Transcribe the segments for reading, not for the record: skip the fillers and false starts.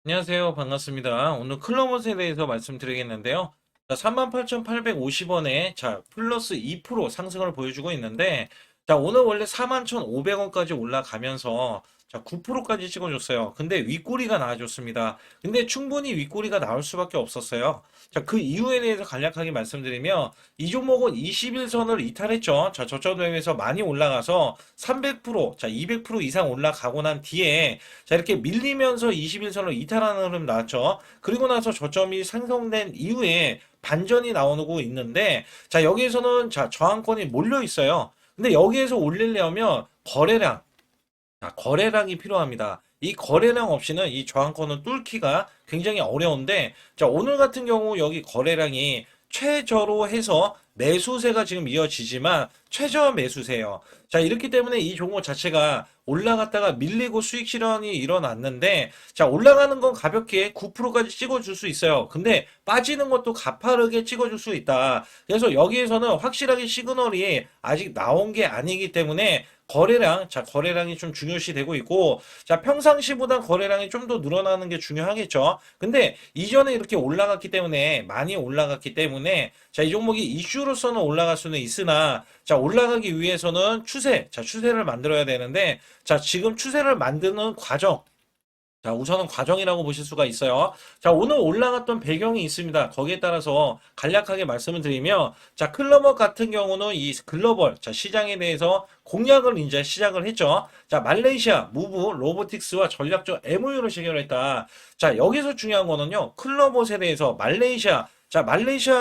안녕하세요. 반갑습니다. 오늘 클로봇에 대해서 말씀드리겠는데요. 38,850원에 플러스 2% 상승을 보여주고 있는데 오늘 원래 41,500원까지 올라가면서 9%까지 찍어줬어요. 근데 윗꼬리가 나와줬습니다. 근데 충분히 윗꼬리가 나올 수밖에 없었어요. 그 이유에 대해서 간략하게 말씀드리면 이 종목은 21선을 이탈했죠. 저점 대비해서 많이 올라가서 300%, 200% 이상 올라가고 난 뒤에 이렇게 밀리면서 21선을 이탈하는 흐름 나왔죠. 그리고 나서 저점이 상승된 이후에 반전이 나오고 있는데 여기에서는 저항권이 몰려 있어요. 근데 여기에서 올리려면 거래량이 필요합니다. 이 거래량 없이는 이 저항권을 뚫기가 굉장히 어려운데, 오늘 같은 경우 여기 거래량이 최저로 해서 매수세가 지금 이어지지만 최저 매수세예요. 이렇기 때문에 이 종목 자체가 올라갔다가 밀리고 수익 실현이 일어났는데, 올라가는 건 가볍게 9%까지 찍어줄 수 있어요. 근데 빠지는 것도 가파르게 찍어줄 수 있다. 그래서 여기에서는 확실하게 시그널이 아직 나온 게 아니기 때문에 거래량이 좀 중요시 되고 있고, 평상시보다 거래량이 좀 더 늘어나는 게 중요하겠죠. 근데 이전에 이렇게 올라갔기 때문에, 많이 올라갔기 때문에, 이 종목이 이슈로서는 올라갈 수는 있으나, 올라가기 위해서는 추세를 만들어야 되는데, 지금 추세를 만드는 과정, 우선은 과정이라고 보실 수가 있어요. 오늘 올라갔던 배경이 있습니다. 거기에 따라서 간략하게 말씀을 드리면, 클로버 같은 경우는 이 글로벌, 시장에 대해서 공략을 이제 시작을 했죠. 말레이시아, 무브, 로보틱스와 전략적 MOU를 체결했다. 여기서 중요한 거는요, 클로버에 대해서 말레이시아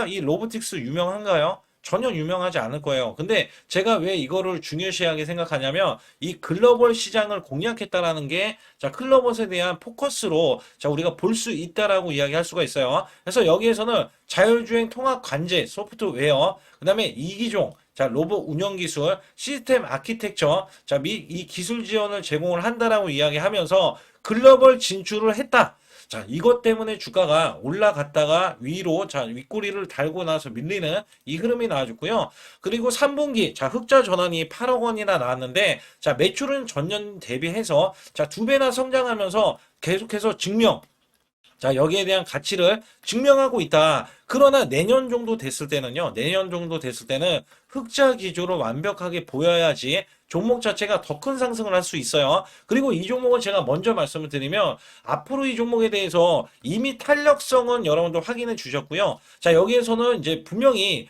이 로보틱스 유명한가요? 전혀 유명하지 않을 거예요. 근데 제가 왜 이거를 중요시하게 생각하냐면 이 글로벌 시장을 공략했다라는 게 클로봇에 대한 포커스로 우리가 볼 수 있다라고 이야기할 수가 있어요. 그래서 여기에서는 자율주행 통합 관제 소프트웨어, 그다음에 이기종 로봇 운영 기술, 시스템 아키텍처, 및 이 기술 지원을 제공을 한다라고 이야기하면서 글로벌 진출을 했다. 이것 때문에 주가가 올라갔다가 위로, 윗꼬리를 달고 나서 밀리는 이 흐름이 나와줬고요. 그리고 3분기, 흑자 전환이 8억 원이나 나왔는데, 매출은 전년 대비해서, 2배나 성장하면서 계속해서 여기에 대한 가치를 증명하고 있다. 그러나 내년 정도 됐을 때는 흑자 기조로 완벽하게 보여야지 종목 자체가 더 큰 상승을 할 수 있어요. 그리고 이 종목은 제가 먼저 말씀을 드리면 앞으로 이 종목에 대해서 이미 탄력성은 여러분들 확인해 주셨고요. 여기에서는 이제 분명히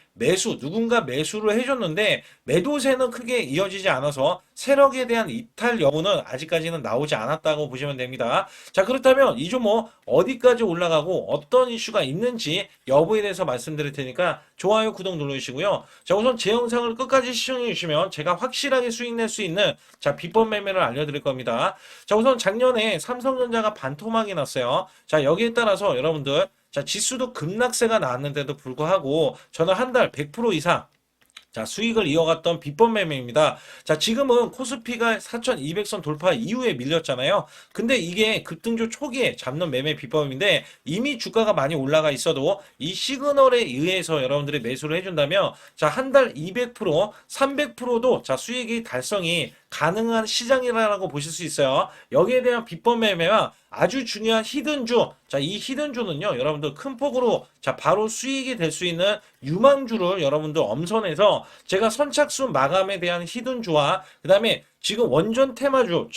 누군가 매수를 해줬는데 매도세는 크게 이어지지 않아서 세력에 대한 이탈 여부는 아직까지는 나오지 않았다고 보시면 됩니다. 그렇다면 이 종목 어디까지 올라가고 어떤 이슈가 있는지 여부에 대해서 말씀드릴 테니까 좋아요, 구독 눌러주시고요. 우선 제 영상을 끝까지 시청해 주시면 제가 확실하게 수익 낼 수 있는 비법 매매를 알려드릴 겁니다. 우선 작년에 삼성전자가 반토막이 났어요. 여기에 따라서 여러분들 지수도 급락세가 나왔는데도 불구하고 저는 한 달 100% 이상 수익을 이어갔던 비법 매매입니다. 지금은 코스피가 4200선 돌파 이후에 밀렸잖아요. 근데 이게 급등조 초기에 잡는 매매 비법인데 이미 주가가 많이 올라가 있어도 이 시그널에 의해서 여러분들이 매수를 해준다면 한 달 200%, 300%도 수익이 달성이 가능한 시장이라고 보실 수 있어요. 여기에 대한 비법 매매와 아주 중요한 히든주. 이 히든주는요, 여러분들 큰 폭으로 바로 수익이 될 수 있는 유망주를 여러분들 엄선해서 제가 선착순 마감에 대한 히든주와 그다음에 지금 원전 테마주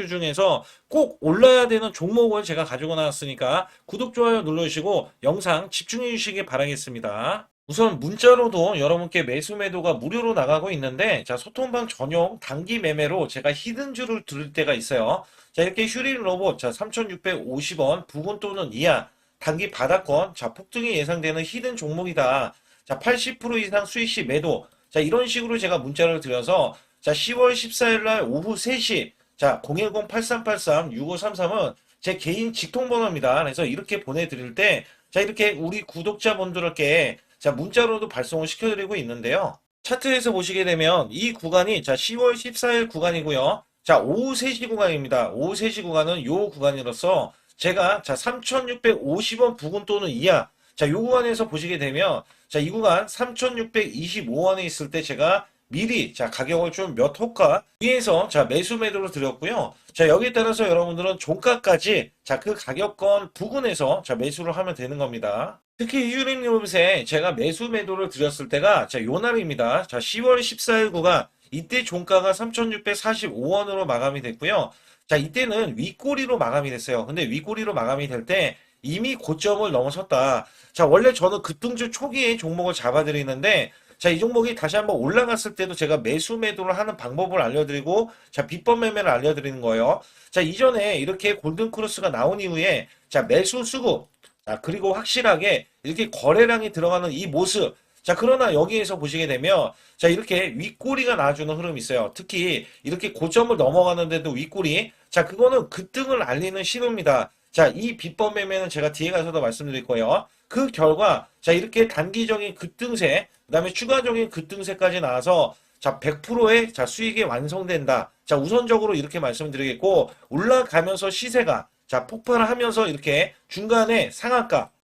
중에서 꼭 올라야 되는 종목을 제가 가지고 나왔으니까 구독, 좋아요 눌러주시고 영상 집중해 주시기 바라겠습니다. 우선 문자로도 여러분께 매수 매도가 무료로 나가고 있는데 소통방 전용 단기 매매로 제가 히든주를 드릴 때가 있어요. 이렇게 휴린 로봇 3,650원 부근 또는 이하 단기 바닥권 폭등이 예상되는 히든 종목이다. 80% 이상 수익 시 매도. 이런 식으로 제가 문자를 드려서 10월 14일 날 오후 3시 010-8383-6533은 제 개인 직통번호입니다. 그래서 이렇게 보내드릴 때 이렇게 우리 구독자분들께 문자로도 발송을 시켜드리고 있는데요. 차트에서 보시게 되면 이 구간이 10월 14일 구간이고요. 오후 3시 구간입니다. 오후 3시 구간은 요 구간으로서 제가 3,650원 부근 또는 이하 요 구간에서 보시게 되면 이 구간 3,625원에 있을 때 제가 미리 자 가격을 좀 몇 호가 위에서 자 매수 매도를 드렸고요. 자 여기에 따라서 여러분들은 종가까지 자 그 가격권 부근에서 자 매수를 하면 되는 겁니다. 특히 휴림유럽에 제가 매수 매도를 드렸을 때가 자 요 날입니다. 자 10월 14일 구간 이때 종가가 3,645원으로 마감이 됐고요. 자 이때는 윗꼬리로 마감이 됐어요. 근데 윗꼬리로 마감이 될 때 이미 고점을 넘어섰다. 자 원래 저는 급등주 초기에 종목을 잡아드리는데 자, 이 종목이 다시 한번 올라갔을 때도 제가 매수 매도를 하는 방법을 알려드리고, 자, 비법 매매를 알려드리는 거예요. 자, 이전에 이렇게 골든크로스가 나온 이후에, 자, 매수 수급, 자, 그리고 확실하게 이렇게 거래량이 들어가는 이 모습, 자, 그러나 여기에서 보시게 되면, 자, 이렇게 윗꼬리가 나와주는 흐름이 있어요. 특히 이렇게 고점을 넘어가는데도 윗꼬리, 자, 그거는 급등을 알리는 신호입니다. 자, 이 비법 매매는 제가 뒤에 가서도 말씀드릴 거예요. 그 결과, 자, 이렇게 단기적인 급등세, 그 다음에 추가적인 급등세까지 나와서 자 100%의 자 수익이 완성된다. 자 우선적으로 이렇게 말씀드리겠고 올라가면서 시세가 자 폭발을 하면서 이렇게 중간에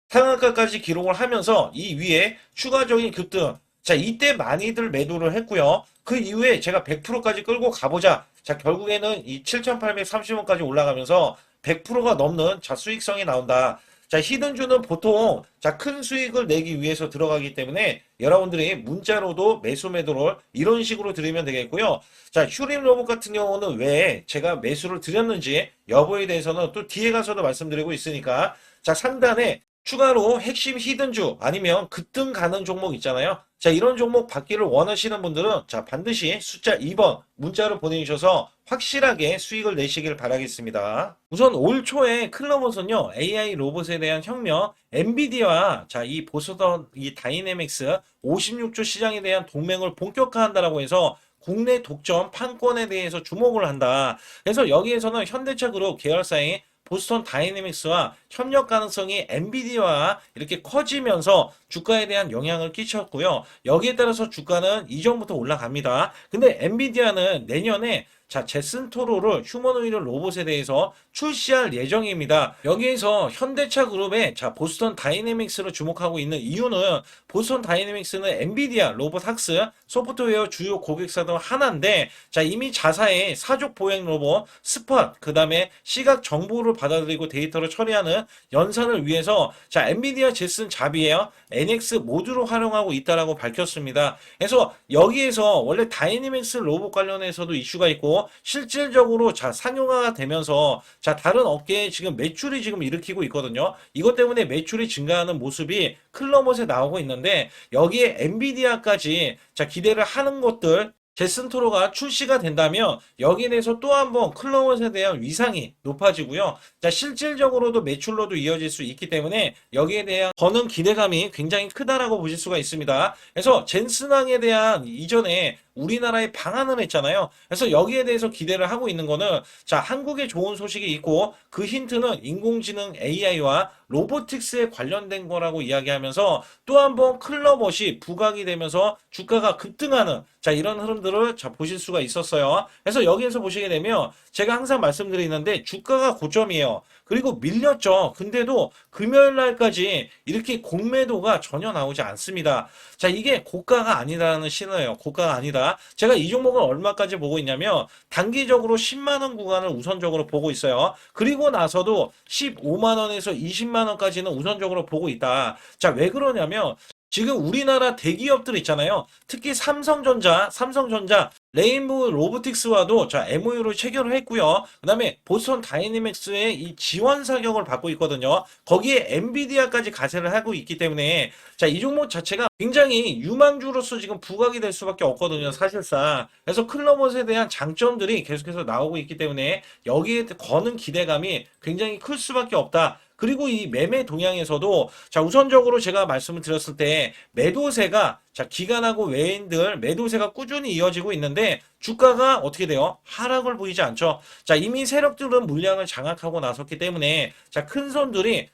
상한가까지 기록을 하면서 이 위에 추가적인 급등 자 이때 많이들 매도를 했고요. 그 이후에 제가 100%까지 끌고 가보자. 자 결국에는 이 7,830원까지 올라가면서 100%가 넘는 자 수익성이 나온다. 자, 히든주는 보통 자, 큰 수익을 내기 위해서 들어가기 때문에 여러분들이 문자로도 매수 매도를 이런 식으로 드리면 되겠고요. 자, 휴림 로봇 같은 경우는 왜 제가 매수를 드렸는지 여부에 대해서는 또 뒤에 가서도 말씀드리고 있으니까 자, 상단에 추가로 핵심 히든주 아니면 급등 가는 종목 있잖아요. 자, 이런 종목 받기를 원하시는 분들은 자, 반드시 숫자 2번 문자로 보내주셔서 확실하게 수익을 내시길 바라겠습니다. 우선 올 초에 클로버는요, AI 로봇에 대한 혁명, 엔비디아와 자, 이 보스턴 이 다이내믹스 56조 시장에 대한 동맹을 본격화한다라고 해서 국내 독점 판권에 대해서 주목을 한다. 그래서 여기에서는 현대차그룹 계열사인 보스턴 다이내믹스와 협력 가능성이 엔비디아와 이렇게 커지면서 주가에 대한 영향을 끼쳤고요. 여기에 따라서 주가는 이전부터 올라갑니다. 근데 엔비디아는 내년에 자, 제슨 토로를 휴머노이드 로봇에 대해서 출시할 예정입니다. 여기에서 현대차 그룹의 자, 보스턴 다이내믹스를 주목하고 있는 이유는 보스턴 다이내믹스는 엔비디아 로봇 학습 소프트웨어 주요 고객사 중 하나인데 자, 이미 자사의 사족 보행 로봇 스팟 그다음에 시각 정보를 받아들이고 데이터를 처리하는 연산을 위해서 자, 엔비디아 제슨 잡이에요. NX 모두로 활용하고 있다라고 밝혔습니다. 그래서 여기에서 원래 다이내믹스 로봇 관련해서도 이슈가 있고 실질적으로 자 상용화가 되면서 자 다른 업계에 지금 매출이 지금 일으키고 있거든요. 이것 때문에 매출이 증가하는 모습이 클로봇에 나오고 있는데 여기에 엔비디아까지 자 기대를 하는 것들 제슨 토로가 출시가 된다면 여기에 대해서 또 한 번 클로봇에 대한 위상이 높아지고요. 자, 실질적으로도 매출로도 이어질 수 있기 때문에 여기에 대한 거는 기대감이 굉장히 크다라고 보실 수가 있습니다. 그래서 젠슨항에 대한 이전에 우리나라에 방한을 했잖아요. 그래서 여기에 대해서 기대를 하고 있는 거는 자, 한국에 좋은 소식이 있고 그 힌트는 인공지능 AI와 로보틱스에 관련된 거라고 이야기하면서 또 한 번 클로봇이 부각이 되면서 주가가 급등하는 자, 이런 흐름들을 자, 보실 수가 있었어요. 그래서 여기에서 보시게 되면 제가 항상 말씀드리는데 주가가 고점이에요. 그리고 밀렸죠. 근데도 금요일 날까지 이렇게 공매도가 전혀 나오지 않습니다. 자, 이게 고가가 아니라는 신호예요. 고가가 아니다. 제가 이 종목을 얼마까지 보고 있냐면 단기적으로 10만 원 구간을 우선적으로 보고 있어요. 그리고 나서도 15만 원에서 20만 원까지는 우선적으로 보고 있다. 자, 왜 그러냐면 지금 우리나라 대기업들 있잖아요. 특히 삼성전자 레인보우 로보틱스와도 자 MOU를 체결을 했고요. 그다음에 보스턴 다이내믹스의 이 지원 사격을 받고 있거든요. 거기에 엔비디아까지 가세를 하고 있기 때문에 자 이 종목 자체가 굉장히 유망주로서 지금 부각이 될 수밖에 없거든요. 사실상. 그래서 클로봇에 대한 장점들이 계속해서 나오고 있기 때문에 여기에 거는 기대감이 굉장히 클 수밖에 없다. 그리고 이 매매 동향에서도 자 우선적으로 제가 말씀을 드렸을 때 매도세가 자 기관하고 외인들 매도세가 꾸준히 이어지고 있는데 주가가 어떻게 돼요? 하락을 보이지 않죠. 자 이미 세력들은 물량을 장악하고 나섰기 때문에 자 큰 손들이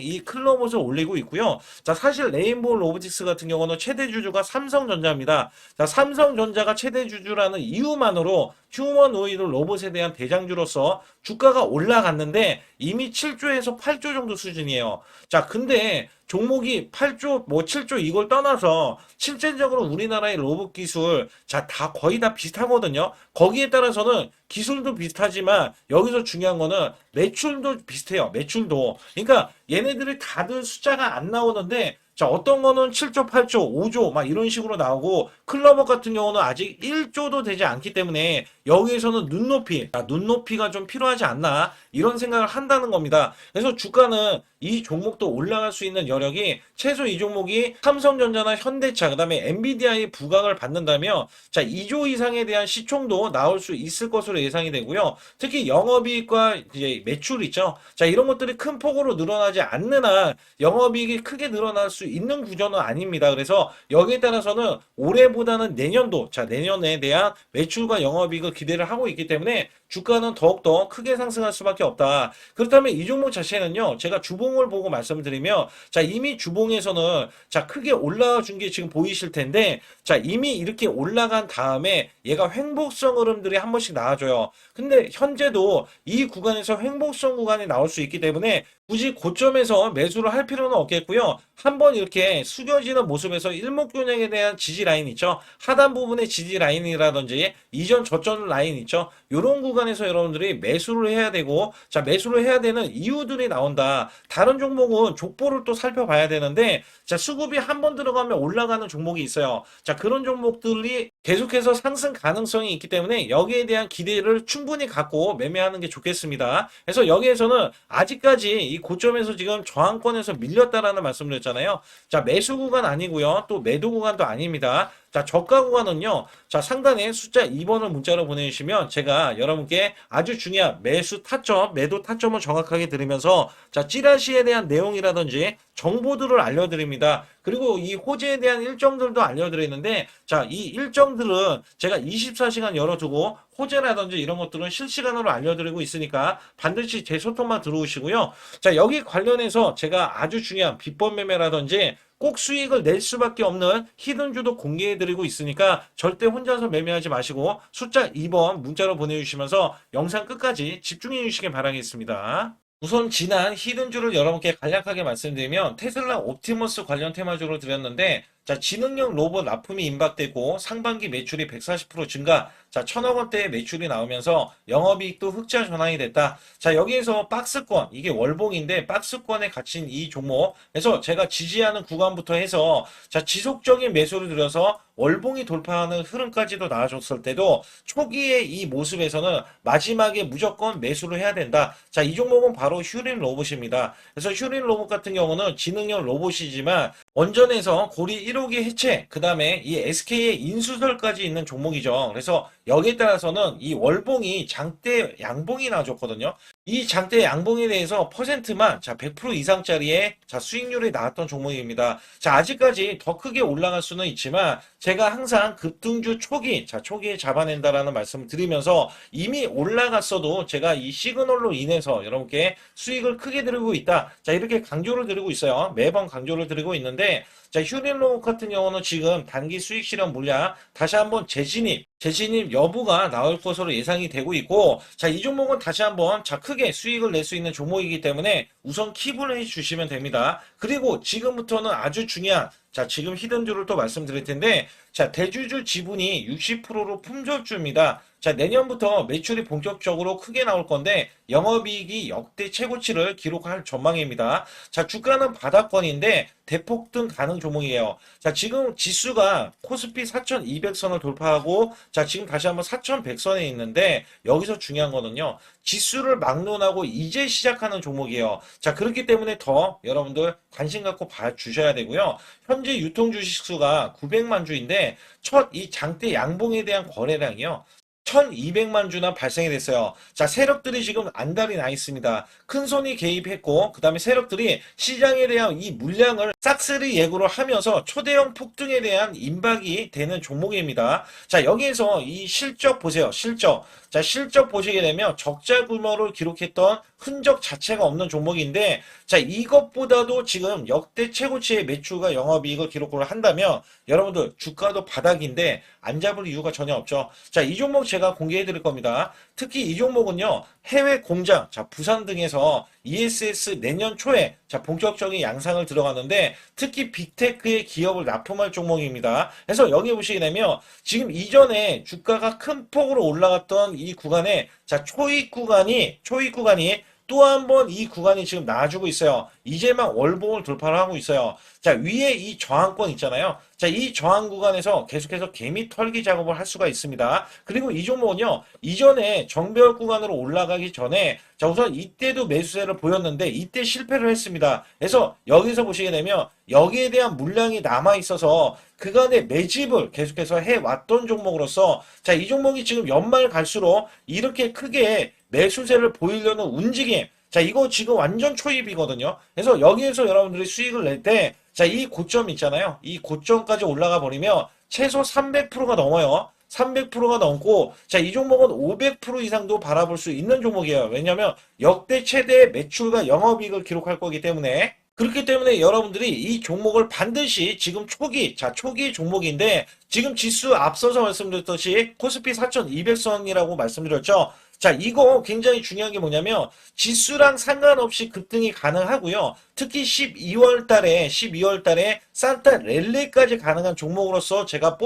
이 클로봇을 올리고 있고요. 자 사실 레인보우 로보틱스 같은 경우는 최대 주주가 삼성전자입니다. 자 삼성전자가 최대 주주라는 이유만으로 휴머노이드 로봇에 대한 대장주로서 주가가 올라갔는데 이미 7조에서 8조 정도 수준이에요. 자 근데 종목이 8조, 뭐 7조 이걸 떠나서 있어요. 실제적으로 우리나라의 로봇 기술, 자, 다 거의 다 비슷하거든요. 거기에 따라서는 기술도 비슷하지만 여기서 중요한 거는 매출도 비슷해요. 매출도. 그러니까 얘네들이 다들 숫자가 안 나오는데 자, 어떤 거는 7조, 8조, 5조 막 이런 식으로 나오고 클로버 같은 경우는 아직 1조도 되지 않기 때문에 여기에서는 눈높이가 좀 필요하지 않나 이런 생각을 한다는 겁니다. 그래서 주가는 이 종목도 올라갈 수 있는 여력이 최소 이 종목이 삼성전자나 현대차 그다음에 엔비디아의 부각을 받는다면 자, 2조 이상에 대한 시총도 나올 수 있을 것으로 예상이 되고요. 특히 영업이익과 이제 매출 있죠. 자, 이런 것들이 큰 폭으로 늘어나지 않는 한 영업이익이 크게 늘어날 수 있는 구조는 아닙니다. 그래서 여기에 따라서는 올해보다는 내년도, 자, 내년에 대한 매출과 영업이익을 기대를 하고 있기 때문에 주가는 더욱더 크게 상승할 수밖에 없다. 그렇다면 이 종목 자체는요, 제가 주봉을 보고 말씀을 드리면, 자, 이미 주봉에서는, 자, 크게 올라와 준 게 지금 보이실 텐데, 자, 이미 이렇게 올라간 다음에 얘가 횡복성 흐름들이 한 번씩 나와줘요. 근데 현재도 이 구간에서 횡복성 구간이 나올 수 있기 때문에 굳이 고점에서 매수를 할 필요는 없겠고요. 한번 이렇게 숙여지는 모습에서 일목균형에 대한 지지 라인 있죠. 하단 부분의 지지 라인이라든지 이전 저점 라인 있죠. 이런 구간에서 여러분들이 매수를 해야 되고 자, 매수를 해야 되는 이유들이 나온다. 다른 종목은 족보를 또 살펴봐야 되는데 자, 수급이 한 번 들어가면 올라가는 종목이 있어요. 자, 그런 종목들이 계속해서 상승 가능성이 있기 때문에 여기에 대한 기대를 충분히 갖고 매매하는 게 좋겠습니다. 그래서 여기에서는 아직까지 이 고점에서 지금 저항권에서 밀렸다라는 말씀을 드렸잖아요. 자, 매수 구간 아니고요. 또 매도 구간도 아닙니다. 자, 저가 구간은요. 자, 상단에 숫자 2번을 문자로 보내주시면 제가 여러분께 아주 중요한 매수 타점, 매도 타점을 정확하게 드리면서 자, 찌라시에 대한 내용이라든지 정보들을 알려드립니다. 그리고 이 호재에 대한 일정들도 알려드리는데 자, 이 일정들은 제가 24시간 열어두고 호재라든지 이런 것들은 실시간으로 알려드리고 있으니까 반드시 제 소통만 들어오시고요. 자, 여기 관련해서 제가 아주 중요한 비법 매매라든지 꼭 수익을 낼 수밖에 없는 히든주도 공개해드리고 있으니까 절대 혼자서 매매하지 마시고 숫자 2번 문자로 보내주시면서 영상 끝까지 집중해 주시길 바라겠습니다. 우선 지난 히든주를 여러분께 간략하게 말씀드리면 테슬라 옵티머스 관련 테마주로 드렸는데 자, 지능형 로봇 납품이 임박되고 상반기 매출이 140% 증가, 자, 1,000억 원대의 매출이 나오면서 영업이익도 흑자 전환이 됐다. 자, 여기에서 박스권, 이게 월봉인데 박스권에 갇힌 이 종목, 그래서 제가 지지하는 구간부터 해서 자, 지속적인 매수를 들여서 월봉이 돌파하는 흐름까지도 나와줬을 때도 초기의 이 모습에서는 마지막에 무조건 매수를 해야 된다. 자, 이 종목은 바로 휴린 로봇입니다. 그래서 휴린 로봇 같은 경우는 지능형 로봇이지만 원전에서 고리 1호기 해체, 그 다음에 이 SK의 인수설까지 있는 종목이죠. 그래서 여기에 따라서는 이 월봉이 장대 양봉이 나와줬거든요. 이 장대 양봉에 대해서 퍼센트만 자, 100% 이상짜리의 자, 수익률이 나왔던 종목입니다. 자, 아직까지 더 크게 올라갈 수는 있지만 제가 항상 급등주 초기, 자, 초기에 잡아낸다라는 말씀을 드리면서 이미 올라갔어도 제가 이 시그널로 인해서 여러분께 수익을 크게 드리고 있다. 자, 이렇게 강조를 드리고 있어요. 매번 강조를 드리고 있는데 자, 휴린로봇 같은 경우는 지금 단기 수익 실현 물량 다시 한번 재진입 여부가 나올 것으로 예상이 되고 있고 자, 이 종목은 다시 한번 자, 크게 수익을 낼 수 있는 종목이기 때문에 우선 킵을 해 주시면 됩니다. 그리고 지금부터는 아주 중요한 자, 지금 히든주를 또 말씀드릴 텐데 자, 대주주 지분이 60%로 품절주입니다. 자, 내년부터 매출이 본격적으로 크게 나올 건데 영업이익이 역대 최고치를 기록할 전망입니다. 자, 주가는 바닥권인데 대폭등 가능 종목이에요. 자, 지금 지수가 코스피 4,200선을 돌파하고 자, 지금 다시 한번 4,100선에 있는데 여기서 중요한 거는요. 지수를 막론하고 이제 시작하는 종목이에요. 자, 그렇기 때문에 더 여러분들 관심 갖고 봐주셔야 되고요. 현재 유통 주식수가 900만 주인데 첫 이 장대 양봉에 대한 거래량이요. 1200만 주나 발생이 됐어요. 자, 세력들이 지금 안달이 나 있습니다. 큰손이 개입했고 그 다음에 세력들이 시장에 대한 이 물량을 싹쓸이 예고를 하면서 초대형 폭등에 대한 임박이 되는 종목입니다. 자, 여기에서 이 실적 보세요. 실적. 자, 실적 보시게 되면 적자 규모를 기록했던 흔적 자체가 없는 종목인데 자, 이것보다도 지금 역대 최고치의 매출과 영업이익을 기록을 한다면 여러분들 주가도 바닥인데 안 잡을 이유가 전혀 없죠. 자, 이 종목 제가 공개해 드릴 겁니다. 특히 이 종목은요, 해외 공장, 자, 부산 등에서 ESS 내년 초에 자 본격적인 양상을 들어가는데 특히 빅테크의 기업을 납품할 종목입니다. 그래서 여기 보시게 되면 지금 이전에 주가가 큰 폭으로 올라갔던 이 구간에 자 초입 구간이 또 한 번 이 구간이 지금 나와주고 있어요. 이제 막 월봉을 돌파를 하고 있어요. 자, 위에 이 저항권 있잖아요. 자, 이 저항 구간에서 계속해서 개미 털기 작업을 할 수가 있습니다. 그리고 이 종목은요, 이전에 정배열 구간으로 올라가기 전에 자, 우선 이때도 매수세를 보였는데 이때 실패를 했습니다. 그래서 여기서 보시게 되면 여기에 대한 물량이 남아 있어서 그간의 매집을 계속해서 해왔던 종목으로서 자, 이 종목이 지금 연말 갈수록 이렇게 크게 매수세를 보이려는 움직임. 자, 이거 지금 완전 초입이거든요. 그래서 여기에서 여러분들이 수익을 낼 때, 자, 이 고점 있잖아요. 이 고점까지 올라가 버리면 최소 300%가 넘어요. 300%가 넘고, 자, 이 종목은 500% 이상도 바라볼 수 있는 종목이에요. 왜냐면 역대 최대 매출과 영업이익을 기록할 거기 때문에. 그렇기 때문에 여러분들이 이 종목을 반드시 지금 초기 종목인데 지금 지수 앞서서 말씀드렸듯이 코스피 4200선이라고 말씀드렸죠. 자, 이거 굉장히 중요한 게 뭐냐면 지수랑 상관없이 급등이 가능하고요. 특히 12월 달에 산타 랠리까지 가능한 종목으로서 제가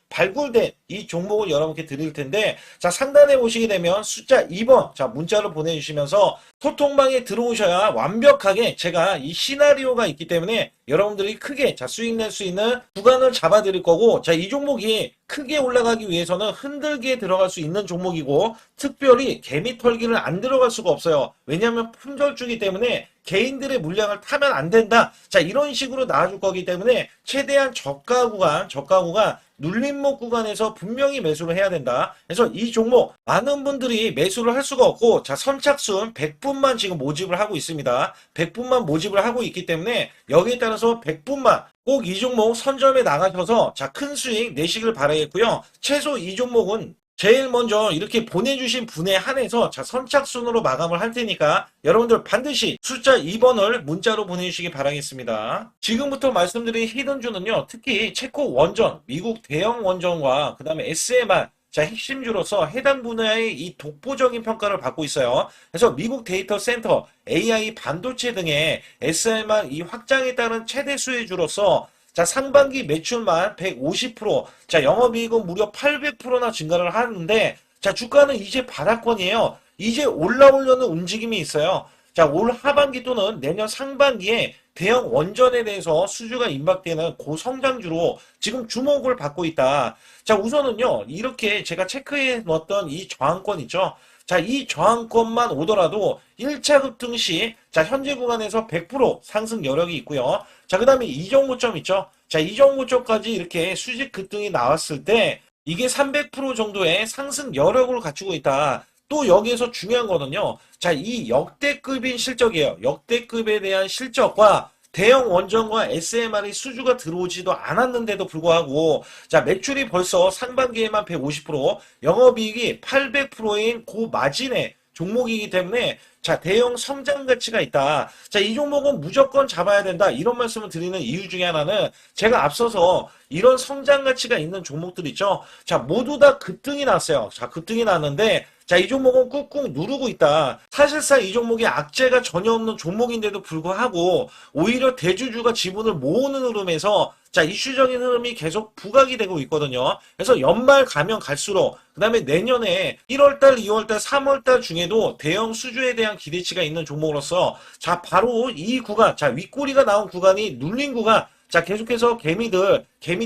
발굴된 이 종목을 여러분께 드릴 텐데 자, 상단에 보시게 되면 숫자 2번 자, 문자로 보내주시면서 소통방에 들어오셔야 완벽하게 제가 이 시나리오가 있기 때문에 여러분들이 크게 자, 수익 낼 수 있는 구간을 잡아 드릴 거고 자, 이 종목이 크게 올라가기 위해서는 흔들기에 들어갈 수 있는 종목이고 특별히 개미 털기를 안 들어갈 수가 없어요. 왜냐하면 품절주기 때문에 개인들의 물량을 타면 안 된다. 자, 이런 식으로 나와줄 거기 때문에 최대한 저가 구간 눌림목 구간에서 분명히 매수를 해야 된다. 그래서 이 종목 많은 분들이 매수를 할 수가 없고 자, 선착순 100분만 지금 모집을 하고 있습니다. 100분만 모집을 하고 있기 때문에 여기에 따라서 100분만 꼭 이 종목 선점에 나가셔서 자, 큰 수익 내시길 바라겠고요. 최소 이 종목은 제일 먼저 이렇게 보내주신 분에 한해서 자, 선착순으로 마감을 할 테니까 여러분들 반드시 숫자 2번을 문자로 보내주시기 바라겠습니다. 지금부터 말씀드린 히든주는요. 특히 체코 원전, 미국 대형 원전과 그 다음에 SMR 자, 핵심주로서 해당 분야의 이 독보적인 평가를 받고 있어요. 그래서 미국 데이터 센터, AI 반도체 등의 SMR 이 확장에 따른 최대 수혜주로서 자, 상반기 매출만 150%, 자, 영업이익은 무려 800%나 증가를 하는데, 자, 주가는 이제 바닥권이에요. 이제 올라오려는 움직임이 있어요. 자, 올 하반기 또는 내년 상반기에 대형 원전에 대해서 수주가 임박되는 고성장주로 지금 주목을 받고 있다. 자, 우선은요, 이렇게 제가 체크해 놓았던 이 저항권 있죠. 자, 이 저항권만 오더라도 1차 급등 시, 자, 현재 구간에서 100% 상승 여력이 있고요. 자, 그 다음에 이정고점 있죠. 자, 이정고점까지 이렇게 수직 급등이 나왔을 때, 이게 300% 정도의 상승 여력을 갖추고 있다. 또 여기에서 중요한 거는요. 자, 이 역대급인 실적이에요. 역대급에 대한 실적과 대형 원전과 SMR이 수주가 들어오지도 않았는데도 불구하고 자, 매출이 벌써 상반기에만 150%, 영업이익이 800%인 고마진의 종목이기 때문에 자, 대형 성장 가치가 있다. 자, 이 종목은 무조건 잡아야 된다. 이런 말씀을 드리는 이유 중에 하나는 제가 앞서서 이런 성장 가치가 있는 종목들 있죠. 자, 모두 다 급등이 났어요. 자, 급등이 났는데 자, 이 종목은 꾹꾹 누르고 있다. 사실상 이 종목이 악재가 전혀 없는 종목인데도 불구하고 오히려 대주주가 지분을 모으는 흐름에서 자, 이슈적인 흐름이 계속 부각이 되고 있거든요. 그래서 연말 가면 갈수록 그 다음에 내년에 1월달, 2월달, 3월달 중에도 대형 수주에 대한 기대치가 있는 종목으로서 자, 바로 이 구간, 자, 윗꼬리가 나온 구간이 눌린 구간, 자, 계속해서 개미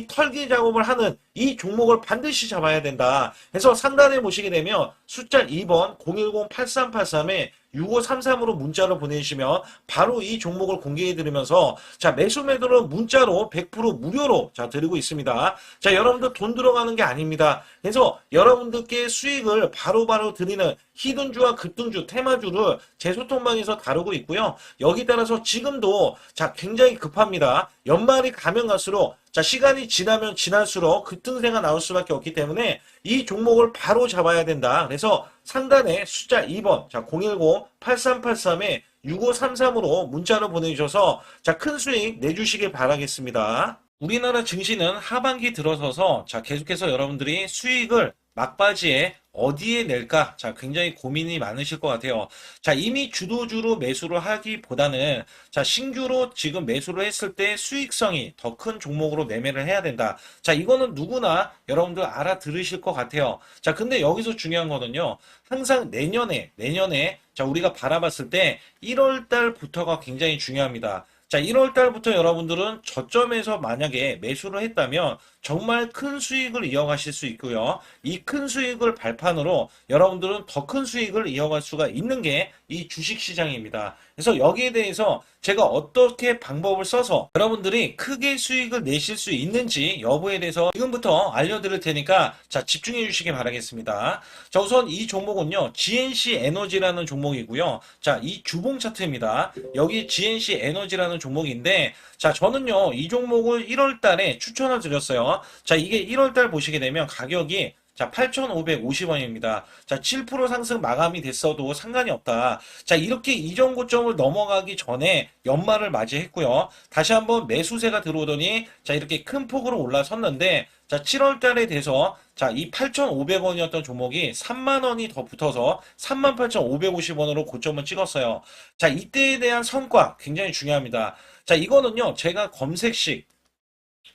털기 작업을 하는 이 종목을 반드시 잡아야 된다. 그래서 상단에 보시게 되면 숫자 2번 010-8383에 6533으로 문자로 보내주시면 바로 이 종목을 공개해드리면서 자, 매수 매도는 문자로 100% 무료로 자, 드리고 있습니다. 자, 여러분들 돈 들어가는 게 아닙니다. 그래서 여러분들께 수익을 바로바로 드리는 히든주와 급등주, 테마주를 제 소통방에서 다루고 있고요. 여기 따라서 지금도 자, 굉장히 급합니다. 연말이 가면 갈수록 자, 시간이 지나면 지날수록 급등세가 나올 수밖에 없기 때문에 이 종목을 바로 잡아야 된다. 그래서 상단에 숫자 2번, 자, 010-8383에 6533으로 문자로 보내주셔서 자, 큰 수익 내주시길 바라겠습니다. 우리나라 증시는 하반기 들어서서 자 계속해서 여러분들이 수익을 막바지에 어디에 낼까? 자, 굉장히 고민이 많으실 것 같아요. 자, 이미 주도주로 매수를 하기보다는 자, 신규로 지금 매수를 했을 때 수익성이 더 큰 종목으로 매매를 해야 된다. 자, 이거는 누구나 여러분들 알아들으실 것 같아요. 자, 근데 여기서 중요한 거는요. 항상 내년에 자, 우리가 바라봤을 때 1월 달부터가 굉장히 중요합니다. 자, 1월 달부터 여러분들은 저점에서 만약에 매수를 했다면 정말 큰 수익을 이어가실 수 있고요. 이 큰 수익을 발판으로 여러분들은 더 큰 수익을 이어갈 수가 있는 게 이 주식 시장입니다. 그래서 여기에 대해서 제가 어떻게 방법을 써서 여러분들이 크게 수익을 내실 수 있는지 여부에 대해서 지금부터 알려드릴 테니까 자, 집중해 주시기 바라겠습니다. 자, 우선 이 종목은요, GNC 에너지라는 종목이고요. 자, 이 주봉 차트입니다. 여기 GNC 에너지라는 종목인데, 자, 저는요, 이 종목을 1월 달에 추천을 드렸어요. 자, 이게 1월 달 보시게 되면 가격이 자, 8,550원입니다. 자, 7% 상승 마감이 됐어도 상관이 없다. 자, 이렇게 이전 고점을 넘어가기 전에 연말을 맞이했고요. 다시 한번 매수세가 들어오더니 자, 이렇게 큰 폭으로 올라섰는데 자, 7월 달에 돼서 자, 이 8,500원이었던 종목이 3만 원이 더 붙어서 38,550원으로 고점을 찍었어요. 자, 이때에 대한 성과 굉장히 중요합니다. 자, 이거는요, 제가 검색식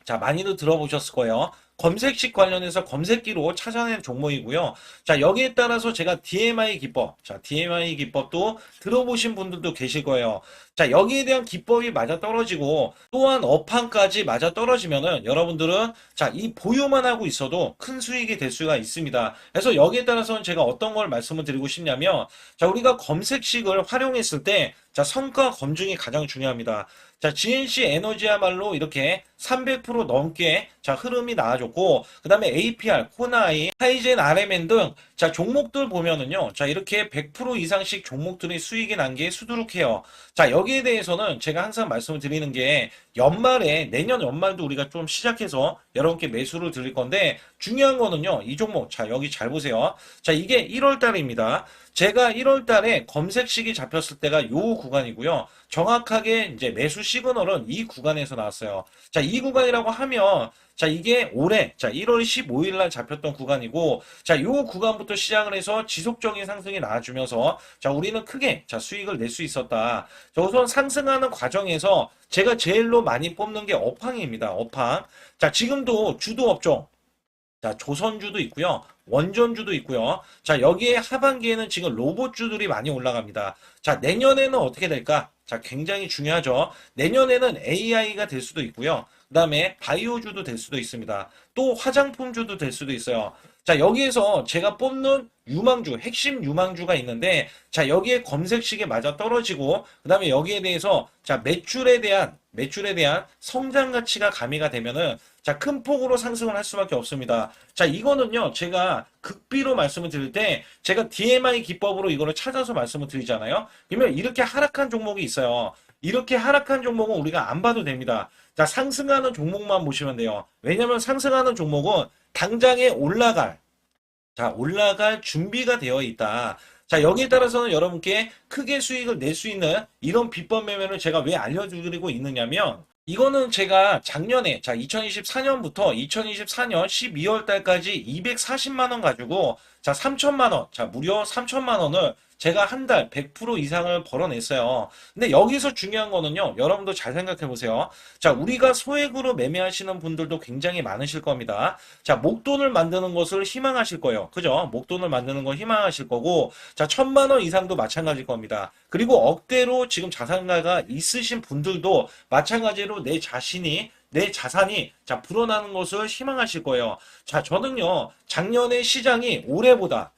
자, 많이들 들어보셨을 거예요. 검색식 관련해서 검색기로 찾아낸 종목이고요. 자, 여기에 따라서 제가 DMI 기법, 자, DMI 기법도 들어보신 분들도 계실 거예요. 자, 여기에 대한 기법이 맞아 떨어지고 또한 업황까지 맞아 떨어지면은 여러분들은 자, 이 보유만 하고 있어도 큰 수익이 될 수가 있습니다. 그래서 여기에 따라서는 제가 어떤 걸 말씀을 드리고 싶냐면 자, 우리가 검색식을 활용했을 때 자, 성과 검증이 가장 중요합니다. 자, GNC 에너지야말로 이렇게 300% 넘게 자, 흐름이 나와줬고, 그 다음에 APR, 코나이, 하이젠, RMN 등 자, 종목들 보면은요. 자, 이렇게 100% 이상씩 종목들이 수익이 난 게 수두룩해요. 자, 여기에 대해서는 제가 항상 말씀을 드리는 게 연말에 내년 연말도 우리가 좀 시작해서 여러분께 매수를 드릴 건데 중요한 거는요. 이 종목 자, 여기 잘 보세요. 자, 이게 1월 달입니다. 제가 1월 달에 검색식이 잡혔을 때가 요 구간이고요. 정확하게 이제 매수 시그널은 이 구간에서 나왔어요. 자, 이 구간이라고 하면 자, 이게 올해 자, 1월 15일 날 잡혔던 구간이고 자, 요 구간부터 시작을 해서 지속적인 상승이 나와주면서 자, 우리는 크게 자, 수익을 낼 수 있었다. 자, 우선 상승하는 과정에서 제가 제일로 많이 뽑는 게 업황입니다. 업황. 자, 지금도 주도 업종 자, 조선주도 있고요. 원전주도 있고요. 자, 여기에 하반기에는 지금 로봇주들이 많이 올라갑니다. 자, 내년에는 어떻게 될까? 자, 굉장히 중요하죠. 내년에는 AI가 될 수도 있고요. 그 다음에 바이오주도 될 수도 있습니다. 또 화장품주도 될 수도 있어요. 자, 여기에서 제가 뽑는 유망주, 핵심 유망주가 있는데, 자, 여기에 검색식에 맞아 떨어지고, 그 다음에 여기에 대해서, 자, 매출에 대한 성장 가치가 가미가 되면은, 자, 큰 폭으로 상승을 할 수밖에 없습니다. 자, 이거는요, 제가 극비로 말씀을 드릴 때, 제가 DMI 기법으로 이거를 찾아서 말씀을 드리잖아요. 그러면 이렇게 하락한 종목이 있어요. 이렇게 하락한 종목은 우리가 안 봐도 됩니다. 자, 상승하는 종목만 보시면 돼요. 왜냐면 상승하는 종목은 당장에 올라갈 준비가 되어 있다. 자, 여기에 따라서는 여러분께 크게 수익을 낼 수 있는 이런 비법 매매를 제가 왜 알려드리고 있느냐면, 이거는 제가 작년에, 자, 2024년부터 2024년 12월 달까지 240만 원 가지고, 자, 3천만 원, 자, 무려 3천만 원을 제가 한 달 100% 이상을 벌어냈어요. 근데 여기서 중요한 거는요, 여러분도 잘 생각해 보세요. 자, 우리가 소액으로 매매하시는 분들도 굉장히 많으실 겁니다. 자, 목돈을 만드는 것을 희망하실 거예요. 그죠? 목돈을 만드는 걸 희망하실 거고, 자, 1,000만 원 이상도 마찬가지일 겁니다. 그리고 억대로 지금 자산가가 있으신 분들도 마찬가지로 내 자산이 자 불어나는 것을 희망하실 거예요. 자, 저는요 작년에 시장이 올해보다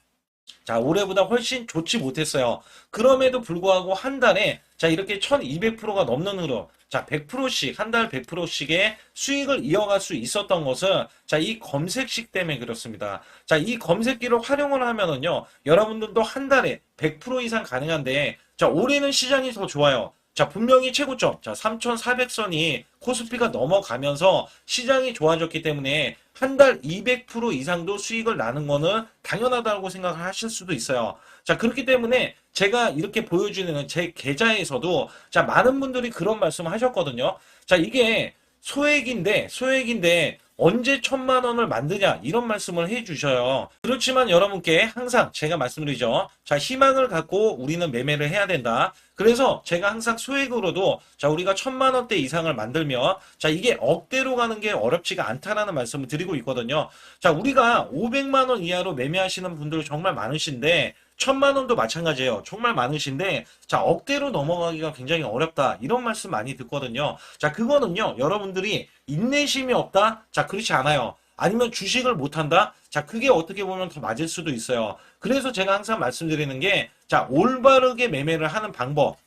훨씬 좋지 못했어요. 그럼에도 불구하고 한 달에 자 이렇게 1200%가 넘는 흐름, 자 100%씩 한 달 100%씩의 수익을 이어갈 수 있었던 것은 자 이 검색식 때문에 그렇습니다. 자, 이 검색기를 활용을 하면은요 여러분들도 한 달에 100% 이상 가능한데 자 올해는 시장이 더 좋아요. 자, 분명히 최고점, 자, 3,400선이 코스피가 넘어가면서 시장이 좋아졌기 때문에 한 달 200% 이상도 수익을 나는 거는 당연하다고 생각을 하실 수도 있어요. 자, 그렇기 때문에 제가 이렇게 보여주는 제 계좌에서도 자, 많은 분들이 그런 말씀을 하셨거든요. 자, 이게 소액인데 언제 1,000만 원을 만드냐 이런 말씀을 해주셔요. 그렇지만 여러분께 항상 제가 말씀드리죠. 자, 희망을 갖고 우리는 매매를 해야 된다. 그래서 제가 항상 소액으로도 자, 우리가 1,000만 원대 이상을 만들면 자, 이게 억대로 가는 게 어렵지가 않다라는 말씀을 드리고 있거든요. 자, 우리가 500만 원 이하로 매매하시는 분들 정말 많으신데 1,000만 원도 마찬가지예요. 정말 많으신데 자, 억대로 넘어가기가 굉장히 어렵다. 이런 말씀 많이 듣거든요. 자, 그거는요. 여러분들이 인내심이 없다? 자, 그렇지 않아요. 아니면 주식을 못한다? 자, 그게 어떻게 보면 더 맞을 수도 있어요. 그래서 제가 항상 말씀드리는 게 자, 올바르게 매매를 하는 방법.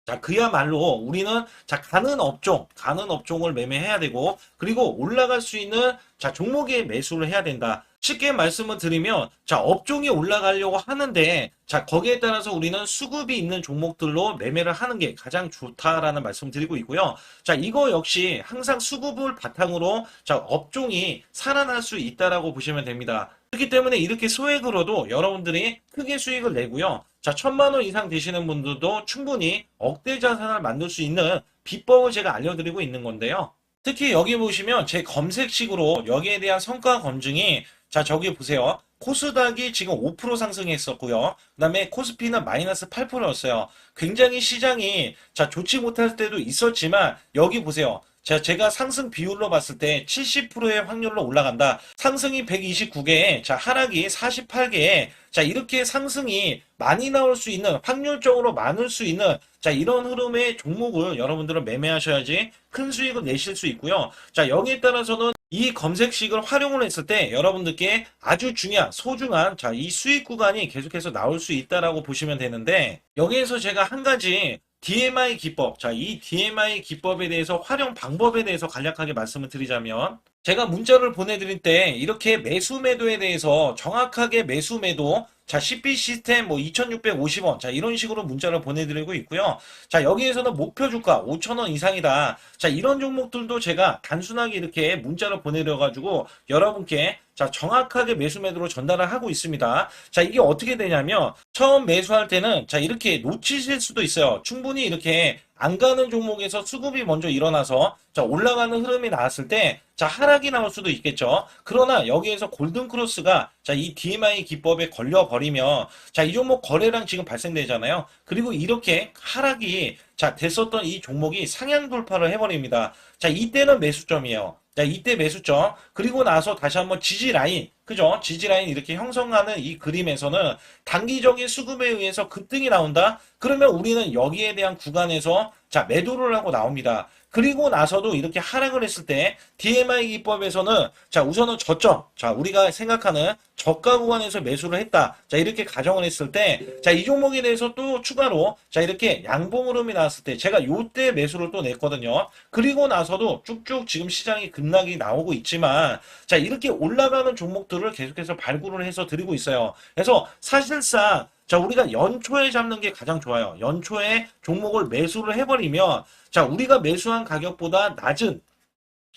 자, 그야말로 우리는 자, 가는 업종을 매매해야 되고, 그리고 올라갈 수 있는 자, 종목에 매수를 해야 된다. 쉽게 말씀을 드리면, 자, 업종이 올라가려고 하는데, 자, 거기에 따라서 우리는 수급이 있는 종목들로 매매를 하는 게 가장 좋다라는 말씀을 드리고 있고요. 자, 이거 역시 항상 수급을 바탕으로 자, 업종이 살아날 수 있다라고 보시면 됩니다. 그렇기 때문에 이렇게 소액으로도 여러분들이 크게 수익을 내고요. 자, 1,000만 원 이상 되시는 분들도 충분히 억대 자산을 만들 수 있는 비법을 제가 알려드리고 있는 건데요. 특히 여기 보시면 제 검색식으로 여기에 대한 성과 검증이 자, 저기 보세요. 코스닥이 지금 5% 상승했었고요. 그 다음에 코스피는 마이너스 8%였어요. 굉장히 시장이 자, 좋지 못할 때도 있었지만 여기 보세요. 자, 제가 상승 비율로 봤을 때 70%의 확률로 올라간다. 상승이 129개에, 자, 하락이 48개에, 자, 이렇게 상승이 많이 나올 수 있는, 확률적으로 많을 수 있는, 자, 이런 흐름의 종목을 여러분들은 매매하셔야지 큰 수익을 내실 수 있고요. 자, 여기에 따라서는 이 검색식을 활용을 했을 때 여러분들께 아주 중요한, 소중한, 자, 이 수익 구간이 계속해서 나올 수 있다라고 보시면 되는데, 여기에서 제가 한 가지 DMI 기법, 자, 이 DMI 기법에 대해서 활용 방법에 대해서 간략하게 말씀을 드리자면, 제가 문자를 보내드릴 때 이렇게 매수 매도에 대해서 정확하게 매수 매도, 자, CP 시스템 뭐 2,650원, 자, 이런 식으로 문자를 보내드리고 있고요. 자, 여기에서는 목표 주가 5,000원 이상이다. 자, 이런 종목들도 제가 단순하게 이렇게 문자를 보내드려가지고 여러분께 자, 정확하게 매수 매도로 전달을 하고 있습니다. 자, 이게 어떻게 되냐면 처음 매수할 때는 자, 이렇게 놓치실 수도 있어요. 충분히 이렇게 안 가는 종목에서 수급이 먼저 일어나서 자, 올라가는 흐름이 나왔을 때 자, 하락이 나올 수도 있겠죠. 그러나 여기에서 골든 크로스가 자, 이 DMI 기법에 걸려 버리면 자, 이 종목 거래량 지금 발생되잖아요. 그리고 이렇게 하락이 자, 됐었던 이 종목이 상향 돌파를 해버립니다. 자, 이때는 매수점이에요. 자, 이때 매수점. 그리고 나서 다시 한번 지지 라인. 그죠? 지지 라인 이렇게 형성하는 이 그림에서는 단기적인 수급에 의해서 급등이 나온다? 그러면 우리는 여기에 대한 구간에서 자, 매도를 하고 나옵니다. 그리고 나서도 이렇게 하락을 했을 때 DMI 기법에서는 자, 우선은 저점. 자, 우리가 생각하는 저가 구간에서 매수를 했다. 자, 이렇게 가정을 했을 때 자, 이 종목에 대해서 또 추가로 자, 이렇게 양봉 흐름이 나왔을 때 제가 요때 매수를 또 냈거든요. 그리고 나서도 쭉쭉 지금 시장이 급락이 나오고 있지만 자, 이렇게 올라가는 종목들을 계속해서 발굴을 해서 드리고 있어요. 그래서 사실상 자, 우리가 연초에 잡는 게 가장 좋아요. 연초에 종목을 매수를 해버리면 자, 우리가 매수한 가격보다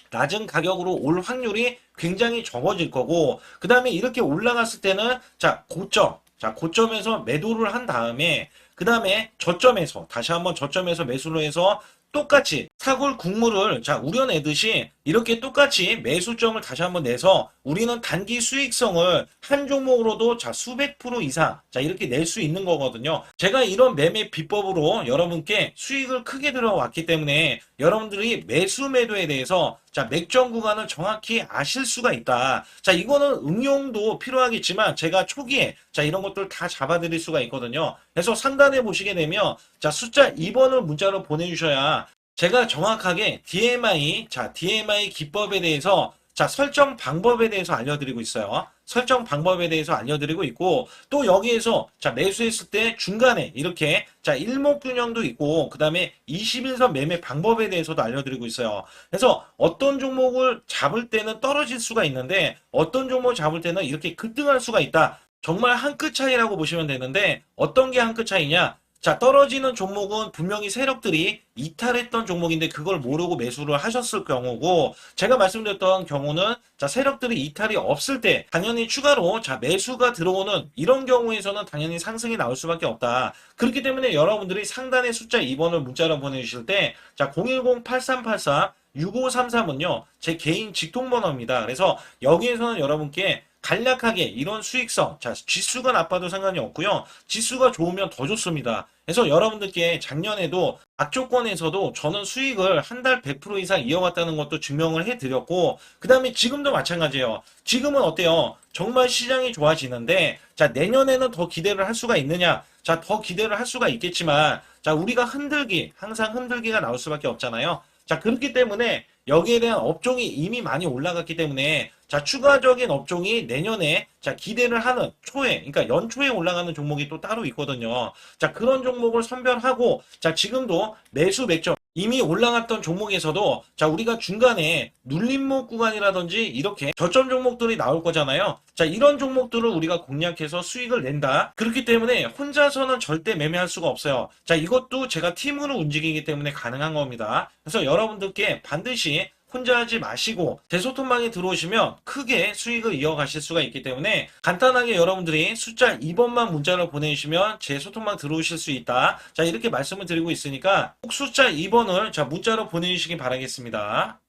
낮은 가격으로 올 확률이 굉장히 적어질 거고, 그 다음에 이렇게 올라갔을 때는 자, 고점에서 매도를 한 다음에 그 다음에 저점에서 다시 한번 저점에서 매수를 해서 똑같이 사골 국물을 자, 우려내듯이 이렇게 똑같이 매수점을 다시 한번 내서 우리는 단기 수익성을 한 종목으로도 자, 수백 프로 이상 자, 이렇게 낼 수 있는 거거든요. 제가 이런 매매 비법으로 여러분께 수익을 크게 들어왔기 때문에 여러분들이 매수 매도에 대해서 자, 맥점 구간을 정확히 아실 수가 있다. 자, 이거는 응용도 필요하겠지만 제가 초기에 자, 이런 것들 다 잡아드릴 수가 있거든요. 그래서 상단에 보시게 되면 자, 숫자 2번을 문자로 보내주셔야 제가 정확하게 DMI 기법에 대해서 자, 설정 방법에 대해서 알려드리고 있어요. 설정 방법에 대해서 알려드리고 있고, 또 여기에서 자, 매수했을 때 중간에 이렇게 자, 일목균형도 있고, 그 다음에 21선 매매 방법에 대해서도 알려드리고 있어요. 그래서 어떤 종목을 잡을 때는 떨어질 수가 있는데, 어떤 종목을 잡을 때는 이렇게 급등할 수가 있다. 정말 한 끗 차이라고 보시면 되는데, 어떤 게 한 끗 차이냐? 자, 떨어지는 종목은 분명히 세력들이 이탈했던 종목인데 그걸 모르고 매수를 하셨을 경우고, 제가 말씀드렸던 경우는 자, 세력들이 이탈이 없을 때 당연히 추가로 자, 매수가 들어오는 이런 경우에서는 당연히 상승이 나올 수밖에 없다. 그렇기 때문에 여러분들이 상단에 숫자 2번을 문자로 보내주실 때 자, 010-8384 6533은요, 제 개인 직통번호입니다. 그래서 여기에서는 여러분께 간략하게 이런 수익성, 자, 지수가 나빠도 상관이 없고요. 지수가 좋으면 더 좋습니다. 그래서 여러분들께 작년에도 악조건에서도 저는 수익을 한 달 100% 이상 이어갔다는 것도 증명을 해드렸고, 그 다음에 지금도 마찬가지예요. 지금은 어때요? 정말 시장이 좋아지는데, 자, 내년에는 더 기대를 할 수가 있느냐? 자, 더 기대를 할 수가 있겠지만, 자, 우리가 항상 흔들기가 나올 수밖에 없잖아요. 자, 그렇기 때문에 여기에 대한 업종이 이미 많이 올라갔기 때문에 자, 추가적인 업종이 내년에 자, 기대를 하는 초에, 그러니까 연초에 올라가는 종목이 또 따로 있거든요. 자, 그런 종목을 선별하고 자, 지금도 매수 맥점 이미 올라갔던 종목에서도 자, 우리가 중간에 눌림목 구간이라든지 이렇게 저점 종목들이 나올 거잖아요. 자, 이런 종목들을 우리가 공략해서 수익을 낸다. 그렇기 때문에 혼자서는 절대 매매할 수가 없어요. 자, 이것도 제가 팀으로 움직이기 때문에 가능한 겁니다. 그래서 여러분들께 반드시 혼자 하지 마시고 제 소통방에 들어오시면 크게 수익을 이어가실 수가 있기 때문에 간단하게 여러분들이 숫자 2번만 문자로 보내주시면 제 소통방 들어오실 수 있다. 자, 이렇게 말씀을 드리고 있으니까 꼭 숫자 2번을 자, 문자로 보내주시기 바라겠습니다.